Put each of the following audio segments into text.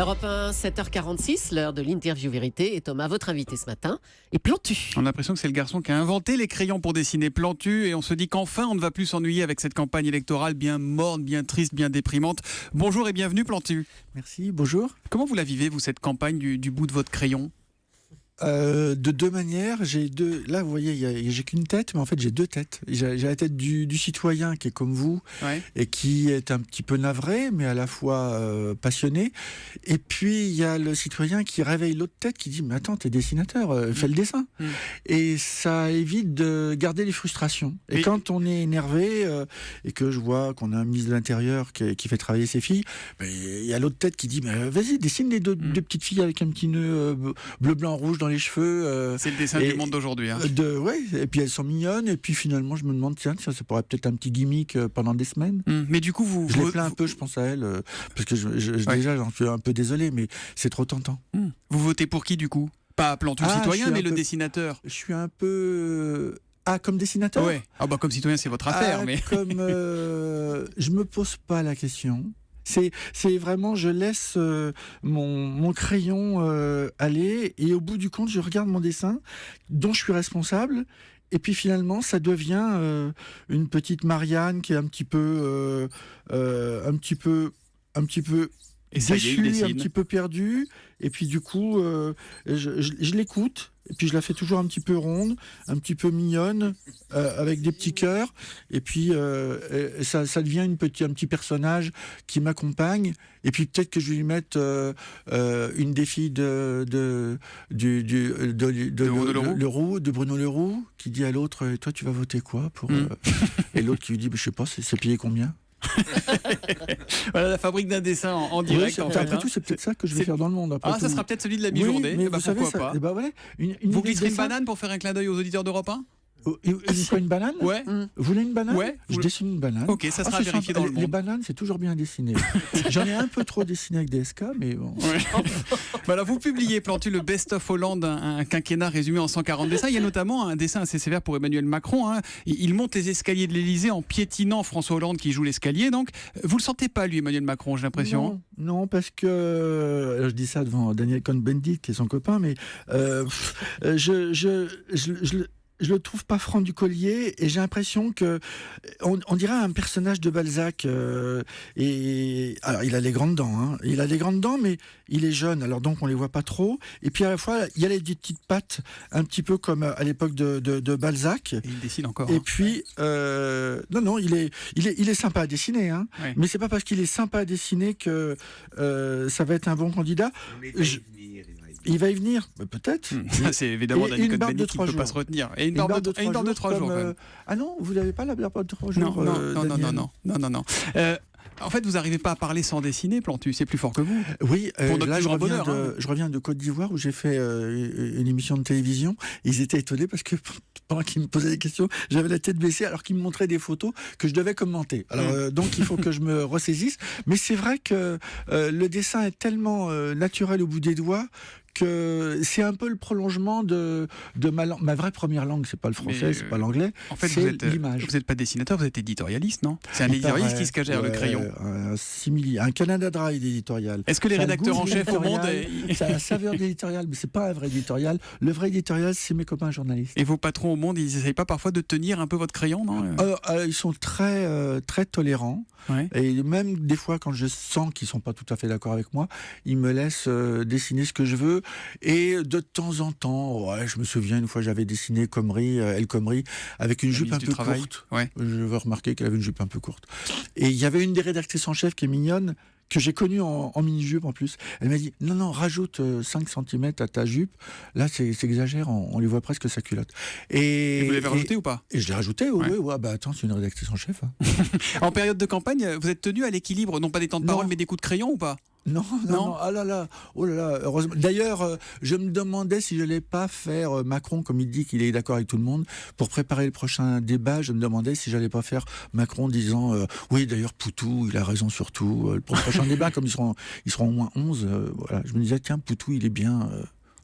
Europe 1, 7h46, l'heure de l'interview vérité. Et Thomas, votre invité ce matin est Plantu. On a l'impression que c'est le garçon qui a inventé les crayons pour dessiner Plantu et on se dit qu'enfin on ne va plus s'ennuyer avec cette campagne électorale bien morne, bien triste, bien déprimante. Bonjour et bienvenue Plantu. Merci, bonjour. Comment vous la vivez, vous, cette campagne du bout de votre crayon ? De deux manières. Là, vous voyez, j'ai qu'une tête, mais en fait, j'ai deux têtes. J'ai la tête du citoyen qui est comme vous, Ouais. et qui est un petit peu navré, mais à la fois passionné. Et puis, il y a le citoyen qui réveille l'autre tête, qui dit « Mais attends, t'es dessinateur, fais le dessin ». Et ça évite de garder les frustrations. Et Mais- quand on est énervé, et que je vois qu'on a un ministre de l'Intérieur qui fait travailler ses filles, il y a l'autre tête qui dit « Mais vas-y, dessine les deux petites filles avec un petit nœud bleu, blanc, rouge dans les cheveux. C'est le dessin du monde d'aujourd'hui. Hein. Ouais, et puis elles sont mignonnes, et puis finalement je me demande, tiens, ça pourrait peut-être un petit gimmick pendant des semaines. Mais du coup, Je les plains un peu, je pense à elles, parce que Ouais. déjà j'en suis un peu désolé, mais c'est trop tentant. vous votez pour qui du coup ? Pas Plantu Ah, je citoyen, suis mais un le peu- dessinateur. Je suis un peu... Ah, comme dessinateur ? Ouais. Ah bah comme citoyen, c'est votre affaire, Ah, mais comme je me pose pas la question. C'est vraiment, je laisse mon crayon aller, et au bout du compte, je regarde mon dessin dont je suis responsable, et puis finalement, ça devient une petite Marianne qui est un petit peu et ça y est, il déçue, un dessine. petit peu perdue, et puis du coup, je l'écoute, et puis je la fais toujours un petit peu ronde, un petit peu mignonne, avec des petits cœurs, et puis ça devient un petit personnage qui m'accompagne, et puis peut-être que je vais lui mettre une des filles de Bruno Leroux, qui dit à l'autre, toi tu vas voter quoi pour et l'autre qui lui dit, je sais pas, c'est payé combien? Voilà la fabrique d'un dessin en Oui, direct. en fait, après hein. tout, c'est peut-être ça que je vais C'est- faire dans le monde. Après Ah, ça tout. sera peut-être celui de la Oui, mi-journée. mais Eh ben, vous savez, pourquoi pas. eh ben voilà, une Vous idée glisserez de une dessin. banane pour faire un clin d'œil aux auditeurs d'Europe 1 Une banane? Ouais. Vous voulez une banane? Ouais. Je dessine une banane. Ok, ça sera c'est vérifié sympa. dans le Les monde. bananes, c'est toujours bien dessiné. J'en ai un peu trop dessiné avec des SK, mais bon. Ouais. Bah alors, vous publiez, Plantu, le Best of Hollande, un quinquennat résumé en 140 dessins. Il y a notamment un dessin assez sévère pour Emmanuel Macron. Hein. Il monte les escaliers de l'Élysée en piétinant François Hollande qui joue l'escalier. Donc, vous le sentez pas, lui, Emmanuel Macron, j'ai l'impression. Non, parce que je dis ça devant Daniel Cohn-Bendit, qui est son copain, mais je le trouve pas franc du collier, et j'ai l'impression que on dirait un personnage de Balzac. Et alors il a les grandes dents, hein. Il a les grandes dents, mais il est jeune, alors donc on les voit pas trop. Et puis à la fois il y a les petites pattes, un petit peu comme à l'époque de Balzac. Et il dessine encore. Et hein. puis non, il est sympa à dessiner, hein. Ouais. Mais c'est pas parce qu'il est sympa à dessiner que ça va être un bon candidat. Il va y venir, peut-être. Ça, c'est évidemment Et Daniel une barbe Cohn-Bendit de qui 3 ne peut pas jours. se retenir. Et une barbe de 3 jours. comme, quand même. Ah non, vous n'avez pas la barbe de 3 jours? Non. Daniel. En fait, vous n'arrivez pas à parler sans dessiner, Plantu. C'est plus fort que vous. Oui, Pour notre là plus grand bonheur, je reviens de Côte d'Ivoire où j'ai fait une émission de télévision. Ils étaient étonnés parce que pendant qu'ils me posaient des questions, j'avais la tête baissée alors qu'ils me montraient des photos que je devais commenter. Alors donc il faut que je me ressaisisse. Mais c'est vrai que le dessin est tellement naturel au bout des doigts que c'est un peu le prolongement de ma vraie première langue. C'est pas le français, Mais, c'est pas l'anglais. En fait, c'est vous l'image. n'êtes pas dessinateur, vous êtes éditorialiste, non? C'est un éditorialiste qui se cache derrière le crayon. Un Canada Dry d'éditorial. Est-ce que les Ça a le rédacteurs goût en chef au monde d'éditorial, ça a la saveur d'éditorial, mais c'est pas un vrai éditorial. Le vrai éditorial, c'est mes copains journalistes. et vos patrons au monde, ils n'essayent pas parfois de tenir un peu votre crayon, non? Ils sont très tolérants. Ouais. Et même des fois, quand je sens qu'ils sont pas tout à fait d'accord avec moi, ils me laissent dessiner ce que je veux. Et de temps en temps, je me souviens une fois, j'avais dessiné El Khomri avec une La jupe un ministre du peu Travail. courte. Ouais. Je veux remarquer qu'elle avait une jupe un peu courte. Et il y avait une des rédactrices en chef qui est mignonne, que j'ai connue en mini-jupe en plus. Elle m'a dit, non, rajoute 5 cm à ta jupe. Là, c'est exagère, on lui voit presque sa culotte. Et vous l'avez rajouté ou pas? Et je l'ai rajouté, Ouais. oui. Bah attends, c'est une rédactrice en chef. Hein. En période de campagne, vous êtes tenu à l'équilibre, non pas des temps de Non. parole, mais des coups de crayon ou pas? Non, Non. ah là là, oh là là, heureusement. D'ailleurs, je me demandais si je n'allais pas faire Macron, comme il dit qu'il est d'accord avec tout le monde, pour préparer le prochain débat, je me demandais si j'allais pas faire Macron disant oui, d'ailleurs, Poutou, il a raison sur tout. Pour le prochain débat, comme ils seront au moins 11, voilà, je me disais, tiens, Poutou, il est bien...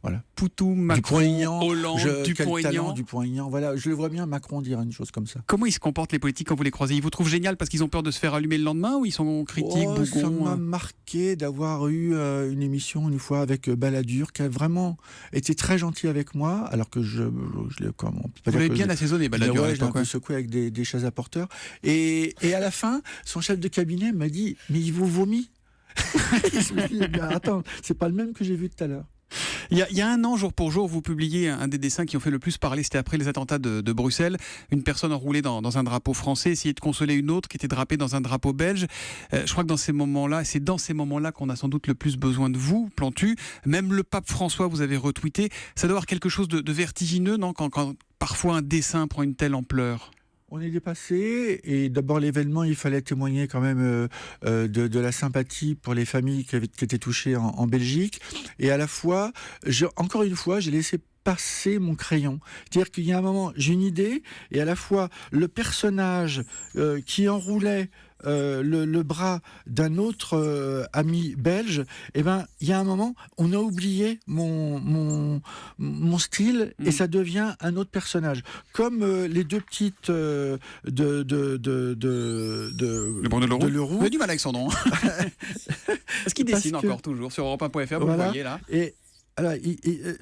Voilà. Poutou, Macron, Dupont-Aignan, Hollande, quel talent, Dupont-Aignan. Dupont-Aignan. Voilà, je le vois bien Macron dire une chose comme ça. Comment ils se comportent les politiques quand vous les croisez? Ils vous trouvent génial parce qu'ils ont peur de se faire allumer le lendemain, ou ils sont critiques, Ça bougons? m'a marqué d'avoir eu une émission une fois avec Balladur, qui a vraiment été très gentil avec moi, alors que je l'ai comment on peut pas Vous dire l'avez que bien assaisonné, Balladur, à je l'ai un l'époque, peu ouais. secoué avec des chaises à porteurs. Et à la fin, son chef de cabinet m'a dit « Mais il vous vomit ?» Je me suis dit, attends, c'est pas le même que j'ai vu tout à l'heure. Il y a un an, jour pour jour, vous publiez un des dessins qui ont fait le plus parler. C'était après les attentats de Bruxelles. Une personne enroulée dans un drapeau français essayait de consoler une autre qui était drapée dans un drapeau belge. Je crois que c'est dans ces moments-là qu'on a sans doute le plus besoin de vous, Plantu. Même le pape François, vous avez retweeté. Ça doit avoir quelque chose de vertigineux, non, quand parfois un dessin prend une telle ampleur. On est dépassé, et d'abord l'événement, il fallait témoigner quand même de la sympathie pour les familles qui étaient touchées en Belgique, et à la fois, encore une fois, j'ai laissé passer mon crayon. C'est-à-dire qu'il y a un moment, j'ai une idée, et à la fois le personnage qui enroulait le bras d'un autre ami belge, et ben il y a un moment, on a oublié mon style, et ça devient un autre personnage. Comme les deux petites de Leroux. Vous avez du mal avec son nom. Est-ce qu'il dessine encore toujours sur Europe1.fr, vous le voyez là. Et alors,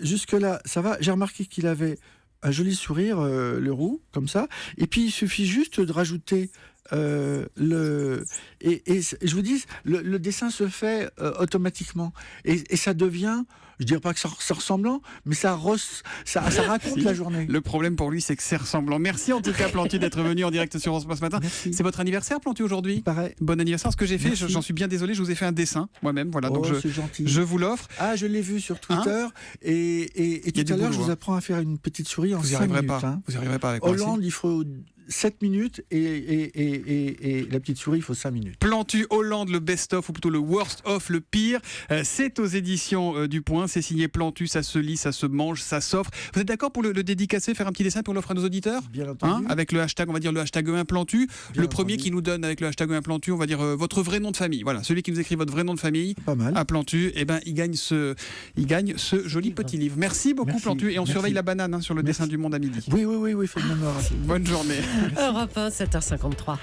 jusque-là, ça va. J'ai remarqué qu'il avait un joli sourire, Leroux, comme ça. Et puis, il suffit juste de rajouter et je vous dis, le dessin se fait automatiquement. Et ça devient, je dirais pas que c'est ressemblant, mais ça raconte la journée. Le problème pour lui, c'est que c'est ressemblant. Merci en tout cas, Plantu, d'être venu en direct sur France ce matin. Merci. C'est votre anniversaire, Plantu, aujourd'hui? Pareil. Bon anniversaire. Ce que j'ai fait, Merci. j'en suis bien désolé, je vous ai fait un dessin moi-même. Voilà, donc c'est gentil. je vous l'offre. Ah, je l'ai vu sur Twitter. Et Il y a tout à du l'heure, boulot, je vous apprends à faire une petite souris en Vous n'y 5 arriverez minutes. pas. Hein. Vous n'y arriverez pas avec moi. Hollande, il faut 7 minutes et la petite souris, il faut 5 minutes. Plantu, Hollande, le best-of, ou plutôt le worst-of, le pire. C'est aux éditions du Point. C'est signé Plantu, ça se lit, ça se mange, ça s'offre. Vous êtes d'accord pour le dédicacer, faire un petit dessin pour l'offre à nos auditeurs? Bien entendu. Avec le hashtag, on va dire le hashtag E1Plantu. Bien Le premier entendu. qui nous donne avec le hashtag E1Plantu, on va dire votre vrai nom de famille. Voilà, celui qui nous écrit votre vrai nom de famille Pas mal. à Plantu, eh ben, il gagne ce joli petit livre. Merci beaucoup, Merci. Plantu. Et on Merci. surveille la banane sur le Merci. dessin du Monde à midi. Oui, faites même. Bonne journée. Europe 1, 7h53.